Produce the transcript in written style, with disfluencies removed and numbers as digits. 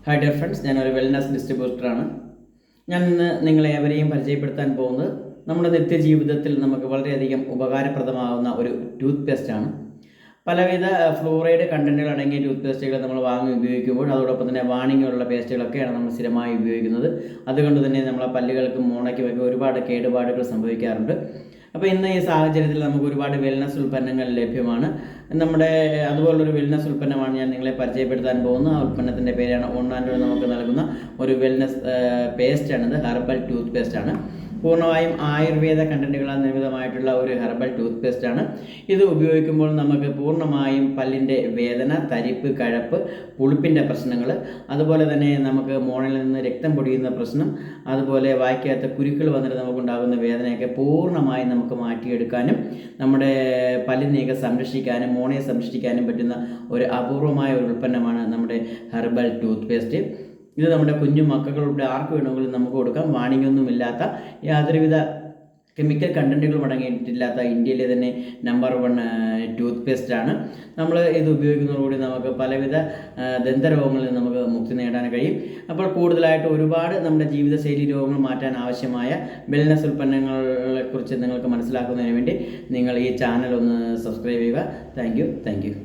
Hi dear friends, ഞാനൊരു wellness ഡിസ്ട്രിബ്യൂട്ടറാണ്. ഞാൻ ഇന്ന് നിങ്ങളെ എവരെയും പരിചയപ്പെടുത്താൻ പോകുന്നത് നമ്മുടെ നിത്യജീവിതത്തിൽ നമുക്ക് വളരെയധികം ഉപകാരപ്രദമാകുന്ന ഒരു ടൂത്ത് പേസ്റ്റാണ്. പലവിധ ഫ്ലൂറൈഡ് കണ്ടൻറ്റുകൾ അടങ്ങിയ ടൂത്ത് പേസ്റ്റുകൾ നമ്മൾ വാങ്ങി ഉപയോഗിക്കുമ്പോൾ അതോടൊപ്പം തന്നെ വാണിങ്ങുള്ള പേസ്റ്റുകളൊക്കെയാണ് നമ്മൾ സ്ഥിരമായി ഉപയോഗിക്കുന്നത്. അതുകൊണ്ട് തന്നെ നമ്മളെ പല്ലുകൾക്കും മോണയ്ക്കുമൊക്കെ ഒരുപാട് കേടുപാടുകൾ സംഭവിക്കാറുണ്ട്. അപ്പോൾ ഇന്ന് ഈ സാഹചര്യത്തിൽ നമുക്ക് ഒരുപാട് വെൽനസ് ഉൽപ്പന്നങ്ങൾ ലഭ്യമാണ്. അതുപോലൊരു വെൽനസ് ഉൽപ്പന്നമാണ് ഞാൻ നിങ്ങളെ പരിചയപ്പെടുത്താൻ പോകുന്നത്. ആ ഉൽപ്പന്നത്തിൻ്റെ പേരാണ് ഓൺലൈനിൽ നമുക്ക് നൽകുന്ന ഒരു വെൽനസ് പേസ്റ്റാണിത്. ഹെർബൽ ടൂത്ത് പേസ്റ്റാണ്. പൂർണ്ണമായും ആയുർവേദ കണ്ടൻറ്റുകളാൽ നിർമ്മിതമായിട്ടുള്ള ഒരു ഹെർബൽ ടൂത്ത് പേസ്റ്റാണ്. ഇത് ഉപയോഗിക്കുമ്പോൾ നമുക്ക് പൂർണ്ണമായും പല്ലിൻ്റെ വേദന, തരിപ്പ്, കഴപ്പ്, പുളിപ്പിൻ്റെ പ്രശ്നങ്ങൾ, അതുപോലെ തന്നെ നമുക്ക് മോണയിൽ നിന്ന് രക്തം പൊടിയുന്ന പ്രശ്നം, അതുപോലെ വായ്ക്കകത്ത് കുരുക്കൾ വന്നിട്ട് നമുക്കുണ്ടാകുന്ന വേദനയൊക്കെ പൂർണ്ണമായും നമുക്ക് മാറ്റിയെടുക്കാനും നമ്മുടെ പല്ലിനെയൊക്കെ സംരക്ഷിക്കാനും മോണയെ സംരക്ഷിക്കാനും പറ്റുന്ന ഒരു അപൂർവമായ ഒരു ഉൽപ്പന്നമാണ് നമ്മുടെ ഹെർബൽ ടൂത്ത് പേസ്റ്റ്. ഇത് നമ്മുടെ കുഞ്ഞു മക്കളുടെ ആർക്ക് വേണമെങ്കിലും നമുക്ക് കൊടുക്കാം. വാണിങ്ങൊന്നുമില്ലാത്ത, യാതൊരുവിധ കെമിക്കൽ കണ്ടൻറ്റുകളും അടങ്ങിയിട്ടില്ലാത്ത ഇന്ത്യയിലെ തന്നെ നമ്പർ 1 ടൂത്ത് പേസ്റ്റാണ്. നമ്മൾ ഇത് ഉപയോഗിക്കുന്നതോടുകൂടി നമുക്ക് പലവിധ ദന്തരോഗങ്ങളിൽ നമുക്ക് മുക്തി നേടാൻ കഴിയും. അപ്പോൾ കൂടുതലായിട്ട് ഒരുപാട് നമ്മുടെ ജീവിതശൈലി രോഗങ്ങൾ മാറ്റാൻ ആവശ്യമായ വെൽനസ് ഉൽപ്പന്നങ്ങളെക്കുറിച്ച് നിങ്ങൾക്ക് മനസ്സിലാക്കുന്നതിന് വേണ്ടി നിങ്ങൾ ഈ ചാനൽ ഒന്ന് സബ്സ്ക്രൈബ് ചെയ്യുക. Thank you.